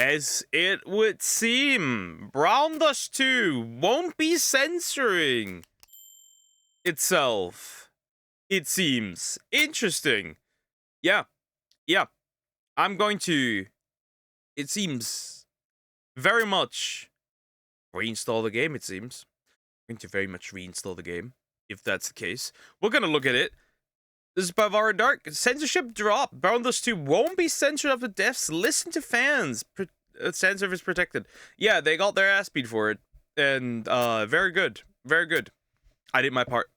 As it would seem, Brown Dust 2 won't be censoring itself. It seems interesting. Yeah. I'm going to, it seems, very much reinstall the game, it seems. I'm going to very much reinstall the game, if that's the case. We're going to look at it. This is by Vara Dark. Censorship drop. Brown Dust 2 won't be censored after deaths. Listen to fans. Censor is protected. Yeah, they got their ass beat for it. And, very good. Very good. I did my part.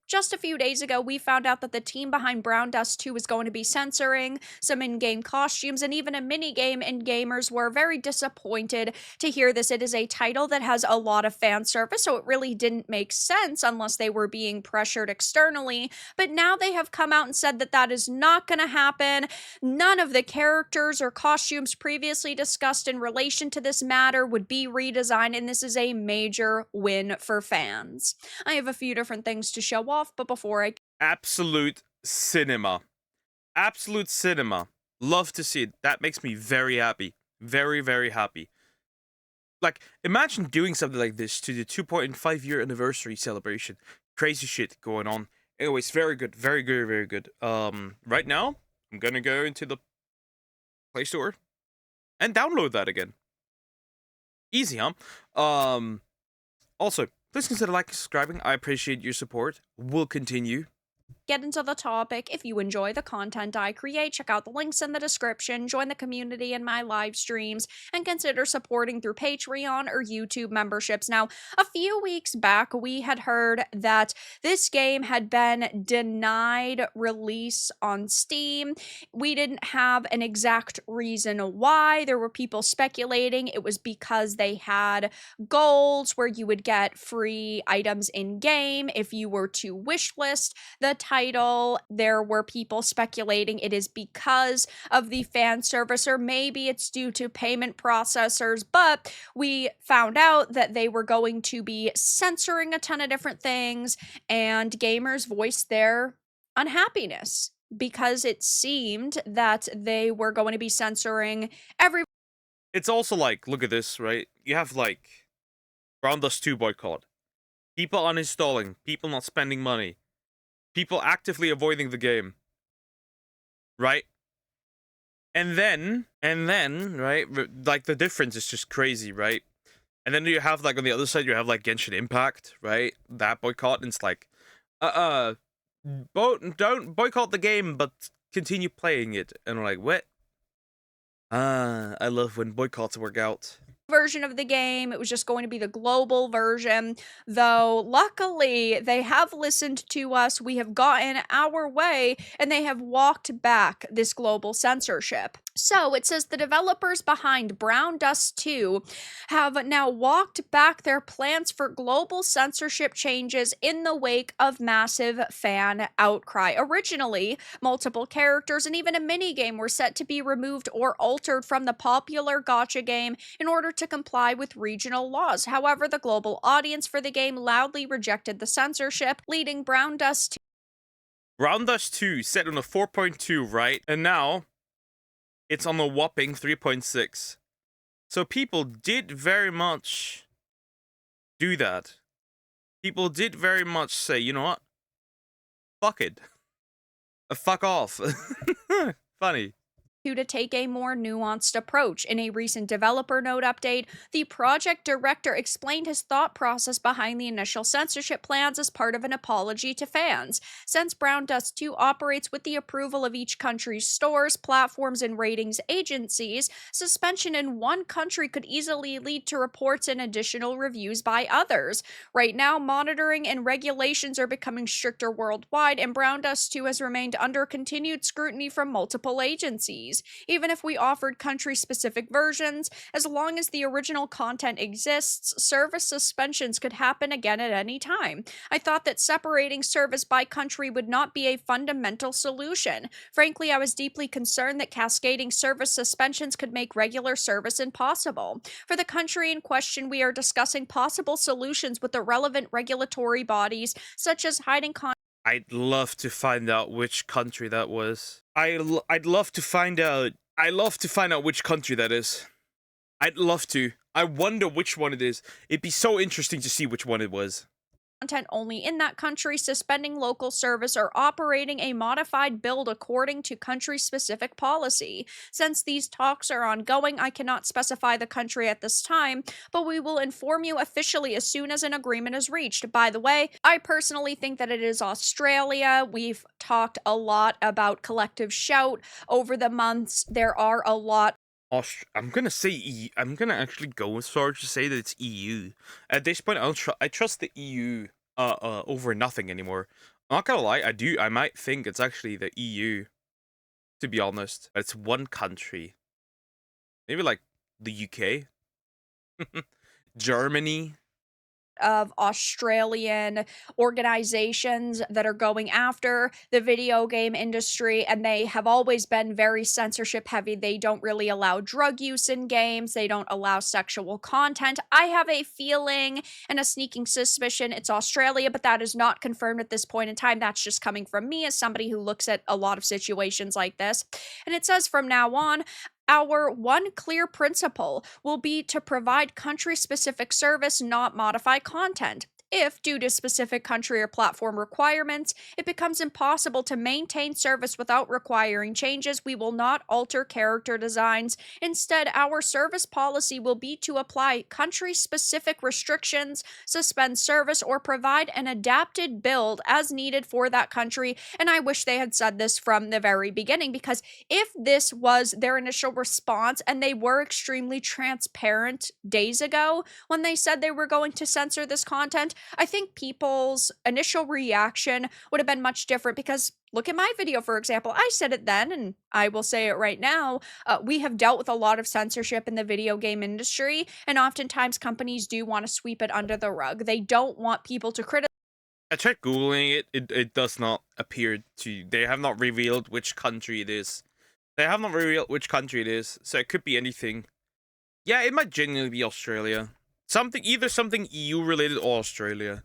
Just a few days ago, we found out that the team behind Brown Dust 2 is going to be censoring some in-game costumes and even a mini-game, and gamers were very disappointed to hear this. It is a title that has a lot of fan service, so it really didn't make sense unless they were being pressured externally. But now they have come out and said that that is not going to happen. None of the characters or costumes previously discussed in relation to this matter would be redesigned, and this is a major win for fans. I have a few different things to show off, but before I... Absolute cinema. Absolute cinema. Love to see it. That makes me very happy. Very, very happy. Like, imagine doing something like this to the 2.5-year anniversary celebration. Crazy shit going on. Anyways, very good. Very good, very good. Right now, I'm gonna go into the Play Store and download that again. Easy, huh? Also, please consider liking and subscribing. I appreciate your support. We'll continue. Get into the topic. If you enjoy the content I create, check out the links in the description, join the community in my live streams, and consider supporting through Patreon or YouTube memberships. Now, a few weeks back, we had heard that this game had been denied release on Steam. We didn't have an exact reason why. There were people speculating it was because they had goals where you would get free items in-game if you were to wishlist the title. There were people speculating it is because of the fan service, or maybe it's due to payment processors, but we found out that they were going to be censoring a ton of different things, and gamers voiced their unhappiness because it seemed that they were going to be censoring every... It's also like, look at this, right? You have, like, Brown Dust 2 boycott. People uninstalling. People not spending money. People actively avoiding the game. Right? And then, right? Like, the difference is just crazy, right? And then you have, like, on the other side, you have, like, Genshin Impact, right? That boycott, and it's like, don't boycott the game, but continue playing it. And we're like, what? I love when boycotts work out. Version of the game. It was just going to be the global version, though luckily they have listened to us. We have gotten our way, and they have walked back this global censorship. So it says the developers behind Brown Dust 2 have now walked back their plans for global censorship changes in the wake of massive fan outcry. Originally, multiple characters and even a minigame were set to be removed or altered from the popular gacha game in order to comply with regional laws. However, the global audience for the game loudly rejected the censorship, leading Brown Dust 2. Brown Dust 2 set on a 4.2, right? And now it's on a whopping 3.6. So people did very much do that. People did very much say, you know what? Fuck it. Fuck off. Funny. To take a more nuanced approach. In a recent developer note update, the project director explained his thought process behind the initial censorship plans as part of an apology to fans. Since Brown Dust 2 operates with the approval of each country's stores, platforms, and ratings agencies, suspension in one country could easily lead to reports and additional reviews by others. Right now, monitoring and regulations are becoming stricter worldwide, and Brown Dust 2 has remained under continued scrutiny from multiple agencies. Even if we offered country-specific versions, as long as the original content exists, service suspensions could happen again at any time. I thought that separating service by country would not be a fundamental solution. Frankly, I was deeply concerned that cascading service suspensions could make regular service impossible. For the country in question, we are discussing possible solutions with the relevant regulatory bodies, such as hiding content. I'd love to find out which country that was. I'd love to find out I love to find out which country that is. I'd love to. I wonder which one it is. It'd be so interesting to see which one it was. Content only in that country, suspending local service, or operating a modified build according to country specific policy. Since these talks are ongoing, I cannot specify the country at this time, but we will inform you officially as soon as an agreement is reached. By the way, I personally think that it is Australia. We've talked a lot about Collective Shout over the months. There are a lot. I'm gonna say I'm gonna actually go as far as to say that it's EU. At this point, I trust the EU over nothing anymore. I'm not gonna lie, I might think it's actually the EU, to be honest. It's one country. Maybe like the UK? Germany? Of Australian organizations that are going after the video game industry, and they have always been very censorship heavy. They don't really allow drug use in games, they don't allow sexual content. I have a feeling and a sneaking suspicion it's Australia, but that is not confirmed at this point in time. That's just coming from me as somebody who looks at a lot of situations like this. And it says from now on, our one clear principle will be to provide country specific service, not modify content. If, due to specific country or platform requirements, it becomes impossible to maintain service without requiring changes, we will not alter character designs. Instead, our service policy will be to apply country specific restrictions, suspend service, or provide an adapted build as needed for that country. And I wish they had said this from the very beginning, because if this was their initial response and they were extremely transparent days ago when they said they were going to censor this content, I think people's initial reaction would have been much different. Because look at my video, for example. I said it then, and I will say it right now. We have dealt with a lot of censorship in the video game industry, and oftentimes companies do want to sweep it under the rug. They don't want people to criticize. I tried Googling it. It does not appear to. They have not revealed which country it is. They have not revealed which country it is, so it could be anything. Yeah, it might genuinely be Australia. Either something EU related or Australia.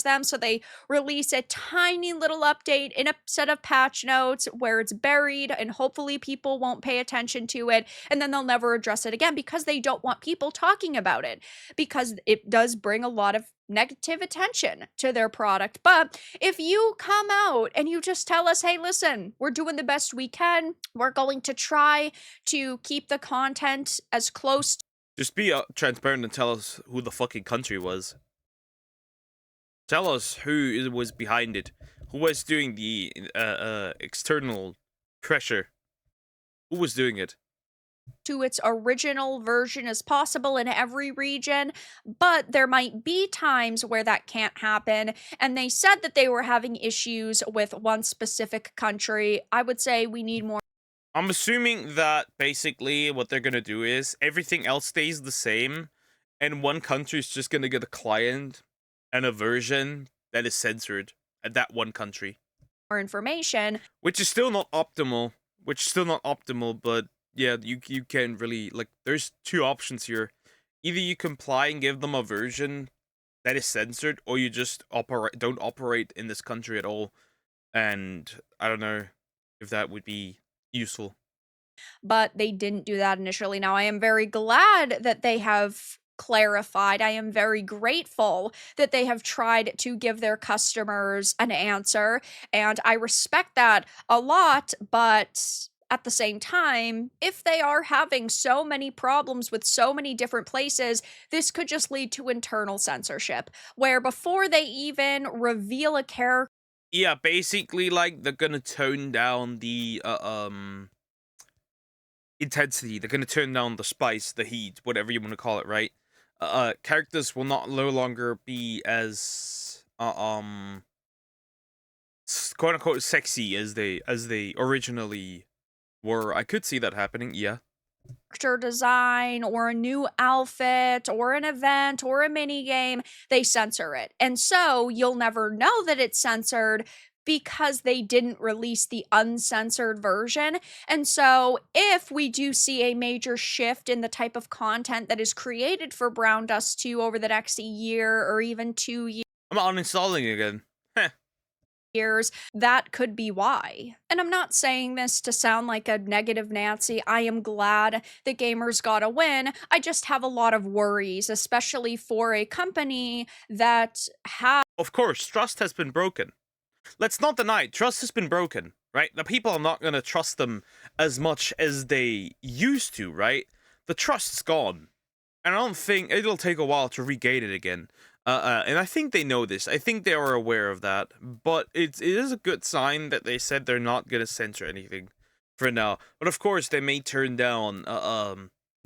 Them, so they release a tiny little update in a set of patch notes where it's buried, and hopefully people won't pay attention to it, and then they'll never address it again because they don't want people talking about it, because it does bring a lot of negative attention to their product. But if you come out and you just tell us, hey, listen, we're doing the best we can, we're going to try to keep the content as close. Just be transparent and tell us who the fucking country was. Tell us who was behind it. Who was doing the external pressure? Who was doing it? To its original version as possible in every region, but there might be times where that can't happen. And they said that they were having issues with one specific country. I would say we need more. I'm assuming that basically what they're gonna do is everything else stays the same, and one country's just gonna get a client and a version that is censored at that one country. More information. Which is still not optimal. But yeah, you can really, like, there's two options here. Either you comply and give them a version that is censored, or you just don't operate in this country at all. And I don't know if that would be useful. But they didn't do that initially. Now, I am very glad that they have clarified. I am very grateful that they have tried to give their customers an answer, and I respect that a lot. But at the same time, if they are having so many problems with so many different places, this could just lead to internal censorship, where before they even reveal a character. Yeah, basically, like, they're gonna tone down the intensity. They're gonna turn down the spice, the heat, whatever you want to call it, right? Characters will no longer be as quote unquote sexy as they originally were. I could see that happening. Yeah. Character design or a new outfit or an event or a mini game, they censor it. And so you'll never know that it's censored because they didn't release the uncensored version. And so if we do see a major shift in the type of content that is created for Brown Dust 2 over the next year or even 2 years, I'm uninstalling again. Heh. years, that could be why. And I'm not saying this to sound like a negative Nancy. I am glad that gamers got a win. I just have a lot of worries, especially for a company that has Of course, trust has been broken. Let's not deny it, trust has been broken, right? The people are not going to trust them as much as they used to, right? The trust's gone. And I don't think it'll take a while to regain it again. And I think they know this. I think they are aware of that. But it is a good sign that they said they're not going to censor anything for now. But of course, they may turn down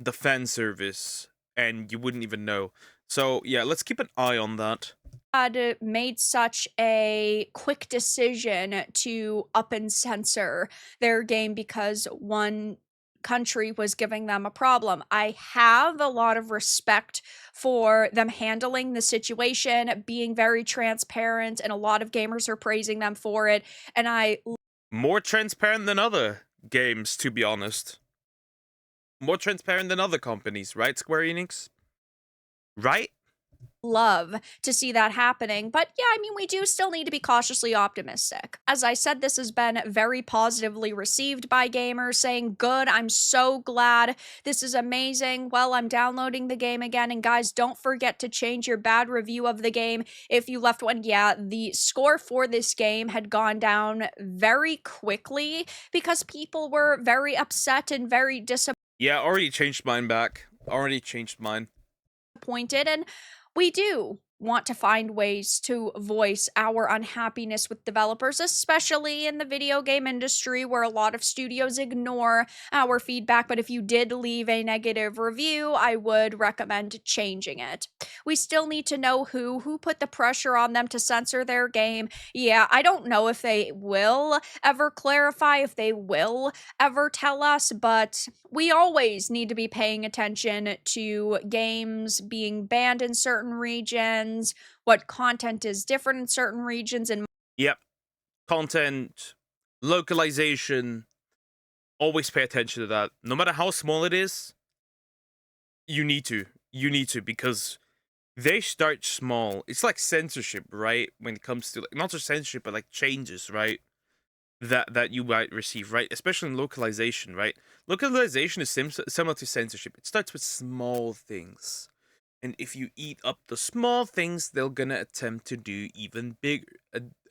the fan service, and you wouldn't even know. So yeah, let's keep an eye on that. had made such a quick decision to up and censor their game because one country was giving them a problem. I have a lot of respect for them handling the situation, being very transparent, and a lot of gamers are praising them for it. And I More transparent than other games, to be honest. More transparent than other companies, right, Square Enix? Right? love to see that happening. But yeah, I mean, we do still need to be cautiously optimistic. As I said, this has been very positively received by gamers, saying, good, I'm so glad. This is amazing. Well, I'm downloading the game again. And guys, don't forget to change your bad review of the game if you left one. Yeah, the score for this game had gone down very quickly because people were very upset and very Yeah, already changed mine back. Already changed mine. disappointed. And we do want to find ways to voice our unhappiness with developers, especially in the video game industry where a lot of studios ignore our feedback. But if you did leave a negative review, I would recommend changing it. We still need to know who put the pressure on them to censor their game. Yeah, I don't know if they will ever clarify, if they will ever tell us, but we always need to be paying attention to games being banned in certain regions, what content is different in certain regions, and Yep. Content, localization, always pay attention to that. No matter how small it is, you need to. You need to, because they start small. It's like censorship, right? When it comes to, like, not just censorship, but like changes, right? That you might receive, right? Especially in localization, right? Localization is similar to censorship. It starts with small things. And if you eat up the small things, they're gonna attempt to do even bigger,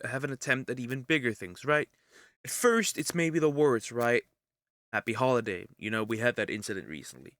have an attempt at even bigger things, right? At first, it's maybe the words, right? Happy holiday. You know, we had that incident recently.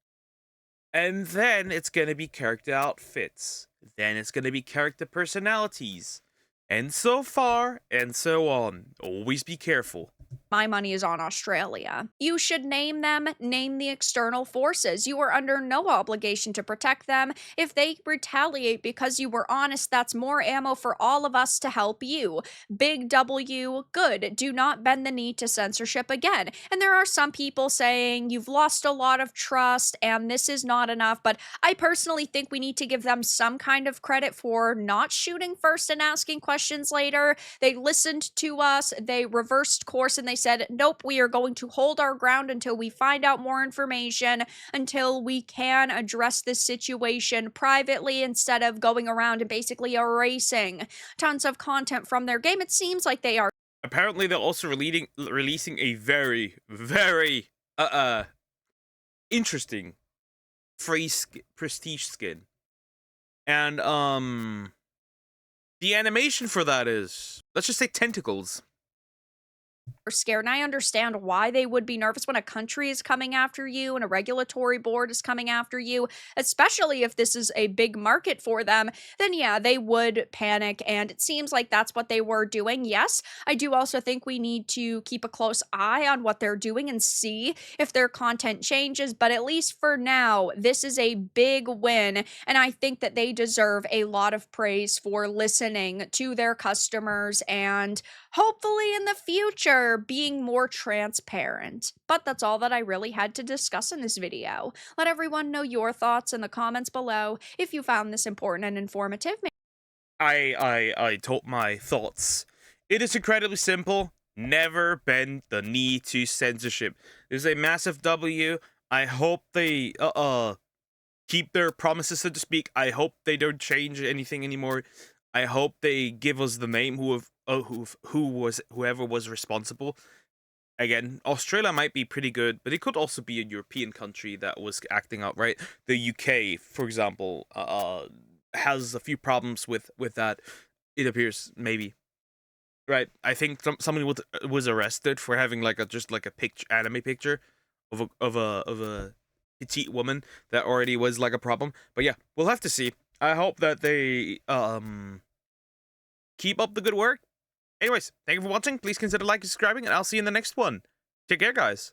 And then it's gonna be character outfits. Then it's gonna be character personalities. And so far, and so on. Always be careful. my money is on Australia. You should name them, name the external forces. You are under no obligation to protect them. If they retaliate because you were honest, that's more ammo for all of us to help you. Big W, good. Do not bend the knee to censorship again. And there are some people saying you've lost a lot of trust and this is not enough, but I personally think we need to give them some kind of credit for not shooting first and asking questions later. They listened to us, they reversed course, and they said, nope, we are going to hold our ground until we find out more information, until we can address this situation privately instead of going around and basically erasing tons of content from their game. It seems like they are Apparently, they're also releasing a very, very, interesting prestige skin. And, the animation for that is, let's just say, tentacles. scared. And I understand why they would be nervous when a country is coming after you and a regulatory board is coming after you, especially if this is a big market for them. Then, yeah, they would panic. And it seems like that's what they were doing. Yes, I do also think we need to keep a close eye on what they're doing and see if their content changes. But at least for now, this is a big win. And I think that they deserve a lot of praise for listening to their customers and hopefully in the future being more transparent. But that's all that I really had to discuss in this video. Let everyone know your thoughts in the comments below. If you found this important and informative, I told my thoughts. It is incredibly simple. Never bend the knee to censorship. There's a massive W. I hope they keep their promises, so to speak. I hope they don't change anything anymore. I hope they give us the name whoever was responsible. Again, Australia might be pretty good, but it could also be a European country that was acting out, right? The UK, for example, has a few problems with that. It appears, maybe, right? I think somebody was arrested for having like a just like a anime picture of a petite woman that already was like a problem. But yeah, we'll have to see. I hope that they keep up the good work. Anyways, thank you for watching. Please consider liking, subscribing, and I'll see you in the next one. Take care, guys.